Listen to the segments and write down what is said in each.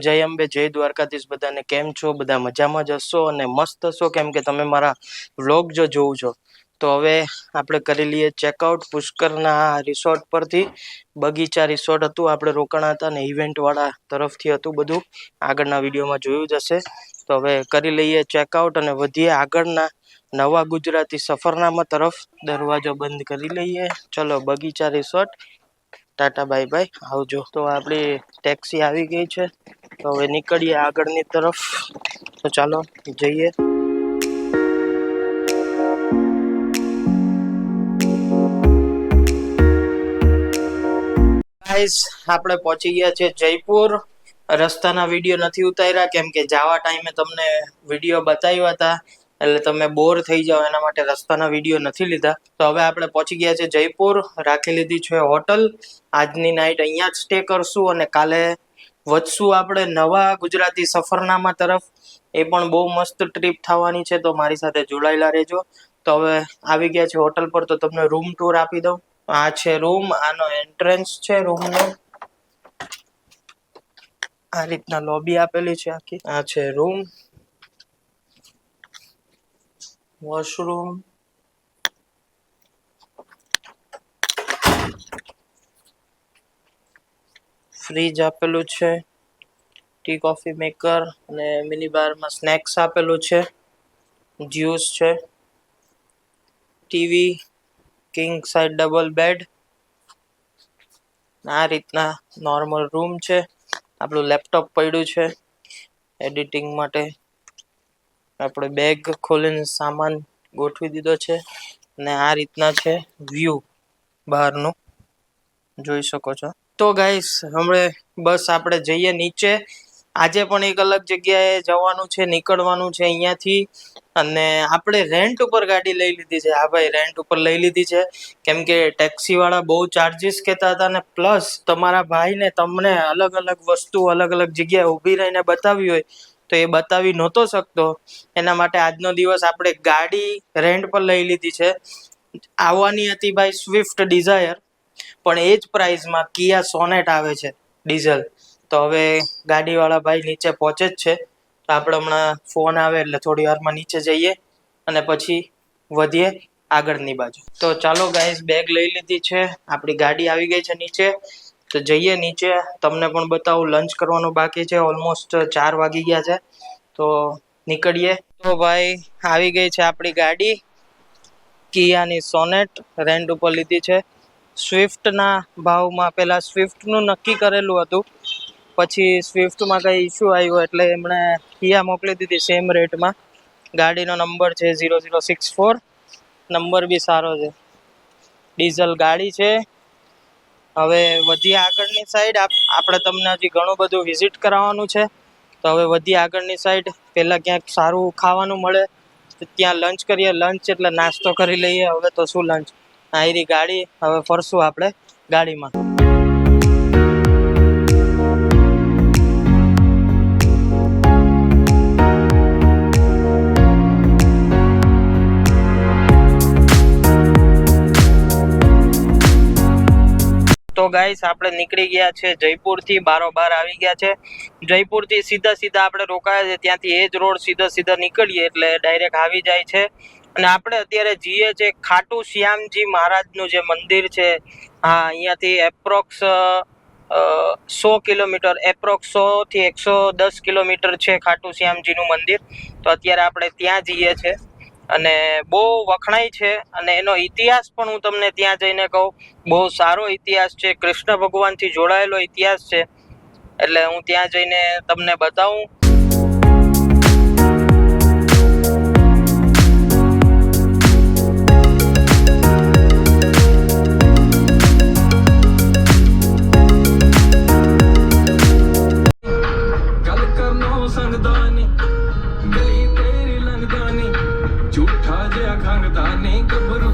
જય અંબે, જય દ્વારકાધીશ બધાને. કેમ છો? બધા મજામાં જ હશો અને મસ્ત હશો, કેમ કે તમે મારા વ્લોગ જો જોવો છો. તો હવે આપણે કરી લઈએ ચેકઆઉટ પુષ્કરના રિસોર્ટ પરથી. બગીચા રિસોર્ટ હતું, આપણે રોકાણા હતા ને ઇવેન્ટવાળા તરફથી હતું બધું. આગળના વિડીયોમાં જોયું જ હશે. તો હવે કરી લઈએ ચેકઆઉટ અને વધીએ આગળના નવા ગુજરાતી સફરનામા તરફ. દરવાજો બંધ કરી લઈએ. ચલો બગીચા રિસોર્ટ, ટાટા બાય બાય, આવજો. તો આપણી ટેક્સી આવી ગઈ છે, તો હવે નીકળીએ આગળની તરફ. તો ચાલો જઈએ. ગાઈસ, આપણે પહોંચી ગયા છે જયપુર. રસ્તાના વિડીયો નથી ઉતાર્યા, કેમ કે જવા ટાઈમે તમને વિડીયો બતાવ્યા હતા એટલે તમે બોર થઈ જાઓ, એના માટે રસ્તાના વિડીયો નથી લીધા. તો હવે આપણે પહોંચી ગયા છે જયપુર. રાખી લીધી છે હોટલ. આજની નાઈટ અહીંયા જ સ્ટે કરશું અને કાલે વધશું આપણે નવા ગુજરાતી સફરનામા તરફ. એ પણ બહુ મસ્ત ટ્રીપ થવાની છે, તો મારી સાથે જોડાયેલા રહેજો. તો હવે આવી ગયા છે હોટલ પર, તો તમને રૂમ ટૂર આપી દઉં. આ છે રૂમ, આનો એન્ટ્રન્સ છે રૂમનો. આ રીતના લોબી આપેલી છે આખી. આ છે રૂમ, વોશરૂમ, ફ્રીજ આપેલું છે, ટી કોફી મેકર અને મિની બારમાં સ્નેક્સ આપેલું છે, જ્યુસ છે, TV, king size double bed. આ રીતના નોર્મલ રૂમ છે. આપણું લેપટોપ પડ્યું છે એડિટિંગ માટે. આપણે બેગ ખોલીને સામાન ગોઠવી દીધો છે અને આ રીતના છે વ્યૂ બહારનું, જોઈ શકો છો. તો ગાઈસ, હમણે બસ આપણે જઈએ નીચે. આજે પણ એક અલગ જગ્યાએ જવાનું છે, નીકળવાનું છે અહીંયાથી. અને આપણે રેન્ટ ઉપર ગાડી લઈ લીધી છે. હા ભાઈ, રેન્ટ ઉપર લઈ લીધી છે, કેમ કે ટેક્સી વાળા બહુ ચાર્જીસ કહેતા હતા ને પ્લસ તમારા ભાઈને તમને અલગ અલગ વસ્તુ અલગ અલગ જગ્યાએ ઊભી રહીને બતાવી હોય તો એ બતાવી નહોતો શકતો. એના માટે આજનો દિવસ આપણે ગાડી રેન્ટ પર લઈ લીધી છે. આવવાની હતી ભાઈ સ્વિફ્ટ ડિઝાયર, પણ એ જ પ્રાઇસમાં કિયા સોનેટ આવે છે ડીઝલ. તો હવે ગાડીવાળા ભાઈ નીચે પહોંચે જ છે, તો આપણે હમણાં ફોન આવે એટલે થોડી વારમાં નીચે જઈએ અને પછી વધીએ આગળની બાજુ. તો ચાલો ગાઈસ, બેગ લઈ લીધી છે, આપણી ગાડી આવી ગઈ છે નીચે. તો જઈએ નીચે, તમને પણ બતાવું. લંચ કરવાનું બાકી છે, ઓલમોસ્ટ 4 વાગી ગયા છે. તો નીકળીએ. તો ભાઈ આવી ગઈ છે આપણી ગાડી, કિયાની સોનેટ. રેન્ટ ઉપર લીધી છે. સ્વિફ્ટના ભાવમાં પહેલાં સ્વિફ્ટનું નક્કી કરેલું હતું, પછી સ્વિફ્ટમાં કંઈ ઇસ્યુ આવ્યો એટલે એમણે કિયા મોકલી દીધી સેમ રેટમાં. ગાડીનો નંબર છે 0064, નંબર બી સારો છે. ડીઝલ ગાડી છે. હવે વધીએ આગળની સાઈડ. આપણે તમને હજી ઘણું બધું વિઝિટ કરાવવાનું છે. તો હવે વધીએ આગળની સાઈડ. પહેલાં ક્યાંક સારું ખાવાનું મળે ત્યાં લંચ કરીએ. લંચ એટલે નાસ્તો કરી લઈએ. હવે તો શું લંચ, આયરી ગાડી. હવે ફરશું આપણે ગાડીમાં. તો ગાઈસ, આપણે નીકળી ગયા છે જયપુરથી, બારોબાર આવી ગયા છે. જયપુરથી સીધા આપણે રોકાયા છે ત્યાંથી એ જ રોડ સીધા નીકળીએ એટલે ડાયરેક્ટ આવી જાય છે. અને આપણે અત્યારે જઈએ છે ખાટુ શ્યામજી મહારાજનું જે મંદિર છે. હા, અહીંયાથી એપ્રોક્સ 100 કિલોમીટર, એપ્રોક્સ 100 થી 110 કિલોમીટર છે ખાટુ શ્યામજીનું મંદિર. તો અત્યારે આપણે ત્યાં જઈએ છે અને બહુ વખણાય છે. અને એનો ઇતિહાસ પણ હું તમને ત્યાં જઈને કહું. બહુ સારો ઇતિહાસ છે, કૃષ્ણ ભગવાનથી જોડાયેલો ઇતિહાસ છે, એટલે હું ત્યાં જઈને તમને બતાવું.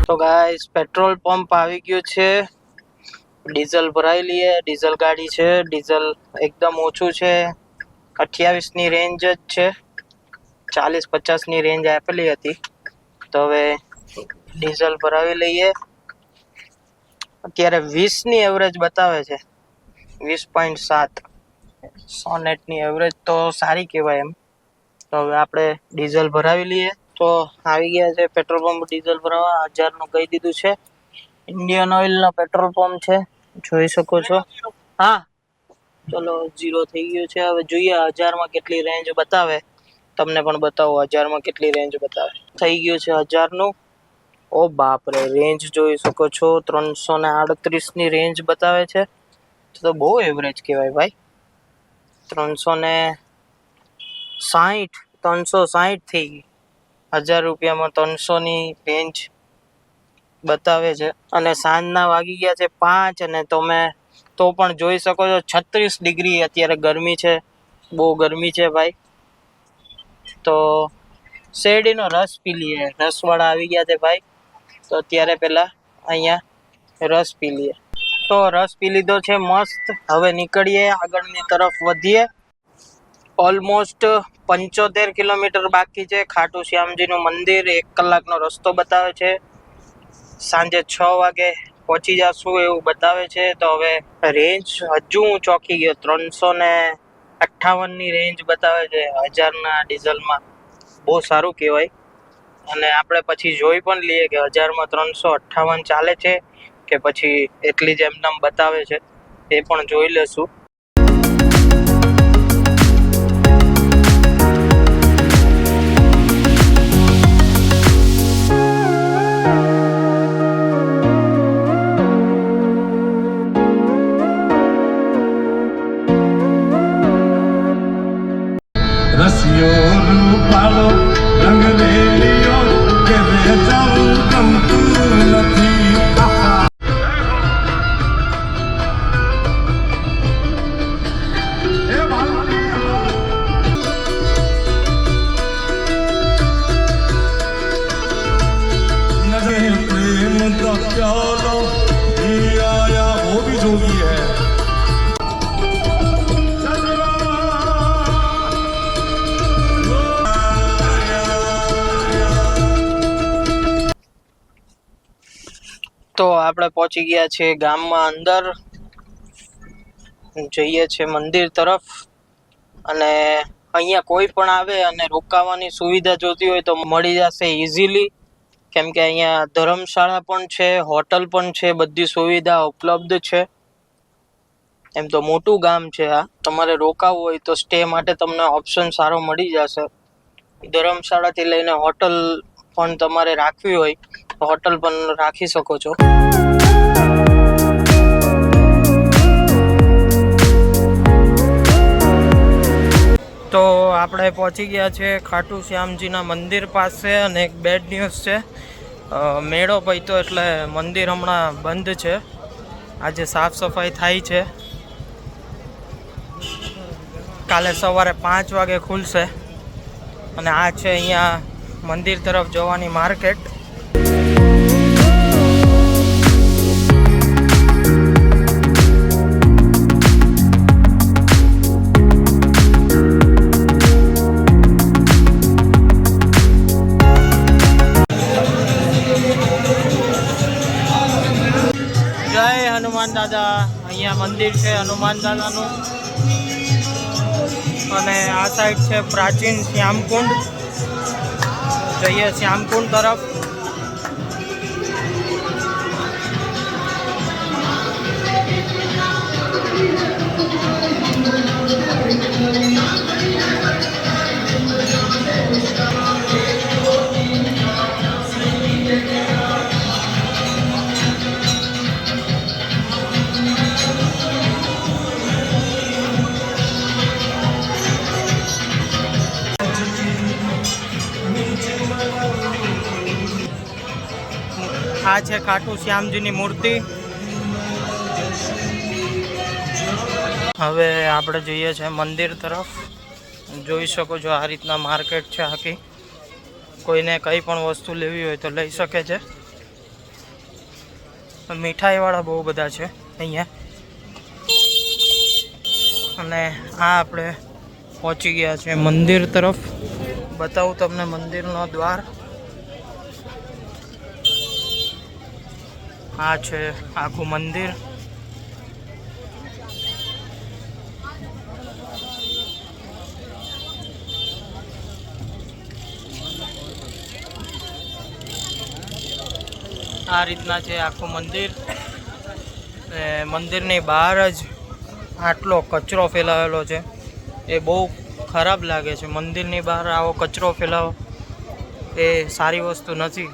તો ગાઈસ, પેટ્રોલ પંપ આવી ગયું છે. ડીઝલ ભરાઈ લઈએ. ડીઝલ ગાડી છે, ડીઝલ એકદમ ઓછું છે. 28ની રેન્જ જ છે, 40-50ની રેન્જ આપેલી હતી. તો હવે ડીઝલ ભરાવી લઈએ. અત્યારે 20ની એવરેજ બતાવે છે, 20.7. સોનેટની એવરેજ તો સારી કહેવાય એમ. તો હવે આપણે ડીઝલ ભરાવી લઈએ. તો આવી ગયા છે પેટ્રોલ પંપ ડીઝલ ભરાવા. 1000નું કહી દીધું છે. ઇન્ડિયન ઓઇલનો પેટ્રોલ પંપ છે, જોઈ શકો છો. હા ચલો 0 થઈ ગયું છે. હવે જોઈએ 1000માં કેટલી રેન્જ બતાવે. તમને પણ બતાવો 1000માં કેટલી રેન્જ બતાવે. થઈ ગયું છે 1000નું. ઓ બાપરે, રેન્જ જોઈ શકો છો 338ની રેન્જ બતાવે છે. તો બહુ એવરેજ કહેવાય ભાઈ. 360 થઈ ગઈ. 1000 રૂપિયામાં 300ની રેન્જ બતાવે છે. અને સાંજના વાગી ગયા છે 5 અને તમે તો પણ જોઈ શકો છો 36 ડિગ્રી અત્યારે ગરમી છે. બહુ ગરમી છે ભાઈ. તો શેરડીનો રસ પી લઈએ. રસવાળા આવી ગયા છે ભાઈ. તો અત્યારે પેલા અહીંયા રસ પી લઈએ. તો રસ પી લીધો છે મસ્ત. હવે નીકળીએ, આગળની તરફ વધીએ. ઓલમોસ્ટ 75 કિલોમીટર બાકી છે. ખાટુ શ્યામજીનું મંદિર 1 કલાકનો રસ્તો બતાવે છે. સાંજે 6 વાગે પહોંચી જશું એવું બતાવે છે. તો હવે રેન્જ હજુ હું ચોંકી ગયો. 358ની રેન્જ બતાવે છે 1000ના ડીઝલમાં. બહુ સારું કહેવાય. અને આપણે પછી જોઈ પણ લઈએ કે 1000માં 358 ચાલે છે કે પછી એટલી જ એમનામ બતાવે છે. એ પણ જોઈ લેશું. રસિયો રૂપાળો રંગ રેલિયો કે વેચાવું ગમતું નથી. प्रेम का प्याला ये आया वो भी जोगी है. તો આપણે પહોંચી ગયા છીએ ગામમાં અંદર. જઈએ છે મંદિર તરફ. અને અહીંયા કોઈ પણ આવે અને રોકાવાની સુવિધા જોતી હોય તો મળી જશે ઇઝીલી. કેમ કે અહીંયા ધર્મશાળા પણ છે, હોટલ પણ છે, બધી સુવિધા ઉપલબ્ધ છે. એમ તો મોટું ગામ છે આ. તમારે રોકાવું હોય તો સ્ટે માટે તમને ઓપ્શન સારો મળી જશે. ધર્મશાળાથી લઈને હોટલ પણ તમારે રાખવી હોય તો હોટલ પણ રાખી શકો છો. તો આપણે પહોંચી ગયા છે ખાટુ શ્યામજીના મંદિર પાસે. અને એક બેડ ન્યૂઝ છે. મેળો પૈતો એટલે મંદિર હમણાં બંધ છે. આજે સાફ સફાઈ થાય છે. કાલે સવારે 5 વાગે ખુલશે. અને આ છે અહીંયા મંદિર તરફ જવાની માર્કેટ. જય હનુમાન દાદા. અહીંયા મંદિર છે હનુમાન દાદાનું. અને આ સાઈડ છે પ્રાચીન શ્યામકુંડ. જઈએ શ્યામકુંડ તરફ. આ છે ખાટુ શ્યામજીની મૂર્તિ. હવે આપણે જઈએ છીએ મંદિર તરફ. જોઈ શકો છો આ રીતના માર્કેટ છે આખી. કોઈને કંઈ પણ વસ્તુ લેવી હોય તો લઈ શકે છે. મીઠાઈવાળા બહુ બધા છે અહીંયા. અને આ આપણે પહોંચી ગયા છે મંદિર તરફ. બતાવું તમને મંદિરનો દ્વાર. આ છે આખું મંદિર. આ રીતના છે આખું મંદિર. મંદિરની બહાર જ આટલો કચરો ફેલાવેલો છે, એ બહુ ખરાબ લાગે છે. મંદિરની બહાર આવો કચરો ફેલાવો એ સારી વસ્તુ નથી.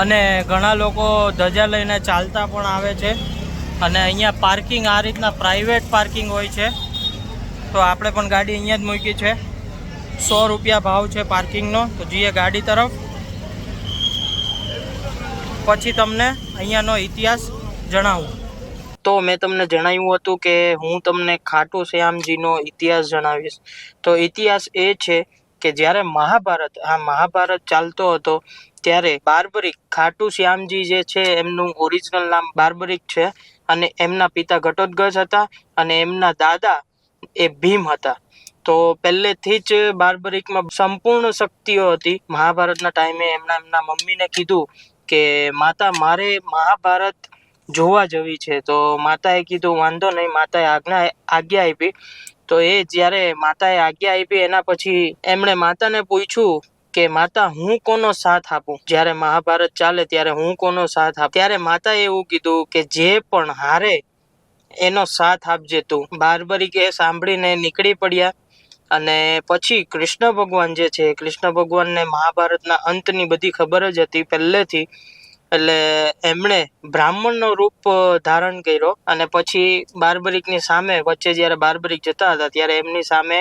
અને ઘણા લોકો ધજા લઈને ચાલતા પણ આવે છે. અને અહીંયા પાર્કિંગ આ રીતના પ્રાઇવેટ પાર્કિંગ હોય છે, તો આપણે પણ ગાડી અહીંયા જ મૂકી છે. 100 રૂપિયા ભાવ છે પાર્કિંગનો. તો જઈએ ગાડી તરફ, પછી તમને અહીંયાનો ઇતિહાસ જણાવું. તો મેં તમને જણાવ્યું હતું કે હું તમને ખાટુ શ્યામજીનો ઇતિહાસ જણાવીશ. તો ઇતિહાસ એ છે કે જ્યારે મહાભારત ચાલતો હતો ત્યારે બાર્બરિક ખાટુ શ્યામજી જે છે એમનું ઓરિજિનલ નામ બાર્બરિક છે, અને એમના પિતા ઘટોત્કચ હતા અને એમના દાદા એ ભીમ હતા. તો પહેલેથી જ બાર્બરિકમાં સંપૂર્ણ શક્તિઓ હતી. મહાભારતના ટાઈમે એમના મમ્મીને કીધું કે માતા મારે મહાભારત જોવા જવી છે. તો માતાએ કીધું વાંધો નહીં. માતાએ આજ્ઞા આપી. તો એ જ્યારે માતાએ આજ્ઞા આપી એના પછી એમણે માતાને પૂછ્યું કે માતા હું કોનો સાથ આપું, જ્યારે મહાભારત ચાલે ત્યારે હું કોનો સાથ આપું. ત્યારે માતાએ એવું કીધું કે જે પણ હારે એનો સાથ આપજે તું. બાર્બરિક એ સાંભળીને નીકળી પડ્યા. અને પછી કૃષ્ણ ભગવાન જે છે, કૃષ્ણ ભગવાનને મહાભારતના અંતની બધી ખબર જ હતી પહેલેથી, એટલે એમણે બ્રાહ્મણનો રૂપ ધારણ કર્યો. અને પછી બાર્બરિકની સામે વચ્ચે જ્યારે બાર્બરિક જતા હતા ત્યારે એમની સામે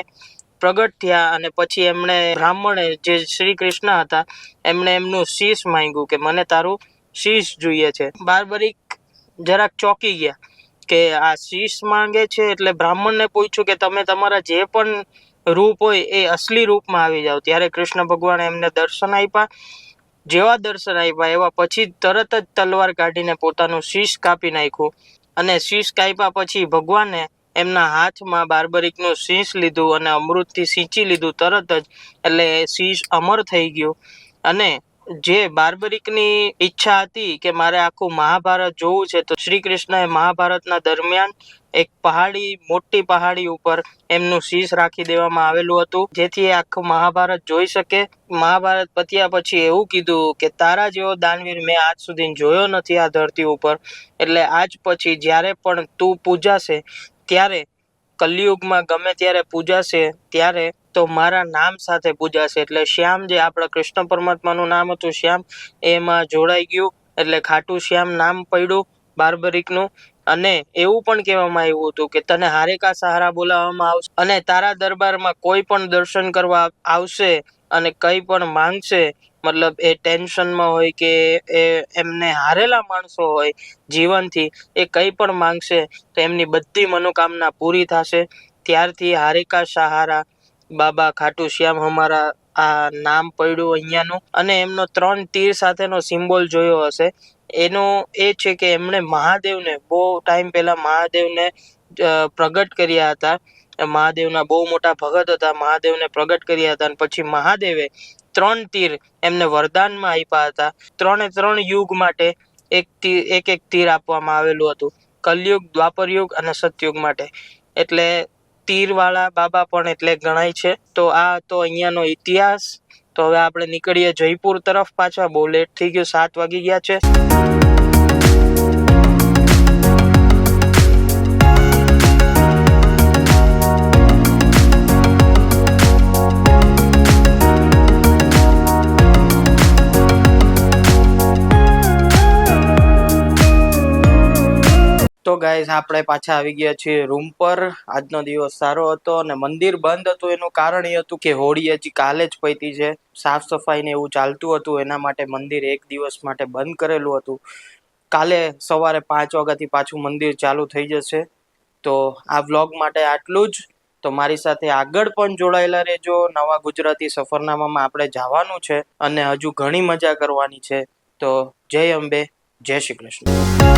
પ્રગટ થયા. અને પછી એમણે બ્રાહ્મણે જે શ્રી કૃષ્ણ હતા એમણે એમનું શીશ માંગ્યું કે મને તારું શીશ જોઈએ છે. બાર્બરિક જરાક ચોંકી ગયા કે આ શીશ માંગે છે. એટલે બ્રાહ્મણને પૂછ્યું કે તમે તમારા જે પણ રૂપ હોય એ અસલી રૂપમાં આવી જાઓ. ત્યારે કૃષ્ણ ભગવાને એમને દર્શન આપ્યા. જેવા દર્શન આપ્યા એવા પછી તરત જ તલવાર કાઢીને પોતાનું શીશ કાપી નાખ્યું. અને શીશ કાપ્યા પછી ભગવાને એમના હાથમાં બાર્બરિકનું શીશ લીધું અને અમૃતથી સિંચી લીધું તરત જ. એટલે શીશ અમર થઈ ગયું. અને જે બાર્બરિકની ઈચ્છા હતી કે મારે આખું મહાભારત જોવું છે, તો શ્રી કૃષ્ણએ મહાભારતના દરમિયાન એક મોટી પહાડી ઉપર એમનું શીશ રાખી દેવામાં આવેલું હતું, જેથી એ આખું મહાભારત જોઈ શકે. મહાભારત પત્યા પછી એવું કીધું કે તારા જેવો દાનવીર મેં આજ સુધી જોયો નથી આ ધરતી ઉપર. એટલે આજ પછી જ્યારે પણ તું પૂજાશે ત્યારે કલિયુગમાં ગમે ત્યારે પૂજાશે ત્યારે તો મારા નામ સાથે પૂજાશે. એટલે શ્યામ જે આપણા કૃષ્ણ પરમાત્માનું નામ હતું શ્યામ, એમાં જોડાઈ ગયું. એટલે ખાટુ શ્યામ નામ પડ્યું બાર્બરિકનું. અને એવું પણ કહેવામાં આવ્યું હતું કે તને હારે કા સહારા બોલાવવામાં આવશે, અને તારા દરબારમાં કોઈ પણ દર્શન કરવા આવશે અને કંઈ પણ માંગશે, મતલબ એ ટેન્શનમાં હોય કે એમને હારેલા માણસો હોય જીવનથી, એ કંઈ પણ માંગશે તો એમની બધી મનોકામના પૂરી થશે. ત્યારથી હારેકા સહારા બાબા ખાટુ શ્યામ અમારા આ નામ પડ્યું અહીંયાનું. અને એમનો 3 તીર સાથેનો સિમ્બોલ જોયો હશે. એનો એ છે કે એમણે મહાદેવને બહુ ટાઈમ પહેલા મહાદેવને પ્રગટ કર્યા હતા. મહાદેવના બહુ મોટા ભગત હતા. મહાદેવને પ્રગટ કર્યા હતા અને પછી મહાદેવે 3 તીર એમને વરદાનમાં આપ્યા હતા. 3 યુગ માટે એક તીર આપવામાં આવેલું હતું, કલયુગ, દ્વાપર યુગ અને સતયુગ માટે. એટલે તીરવાળા બાબા પણ એટલે ગણાય છે. તો આ તો અહીંયાનો ઇતિહાસ. તો હવે આપણે નીકળીએ જયપુર તરફ પાછા. બહુ લેટ થઈ ગયું, 7 વાગી ગયા છે. તો ગાઈઝ આપણે પાછા આવી ગયા છીએ રૂમ પર. આજનો દિવસ સારો હતો અને મંદિર બંધ હતું. એનું કારણ એ હતું કે હોળી હજી કાલે જ પતી છે. સાફ સફાઈ ને એવું ચાલતું હતું, એના માટે મંદિર એક દિવસ માટે બંધ કરેલું હતું. કાલે સવારે 5 વાગ્યાથી પાછું મંદિર ચાલુ થઈ જશે. તો આ વ્લોગ માટે આટલું જ. તો મારી સાથે આગળ પણ જોડાયેલા રહેજો. નવા ગુજરાતી સફરનામામાં આપણે જવાનું છે અને હજુ ઘણી મજા કરવાની છે. તો જય અંબે, જય શ્રી કૃષ્ણ.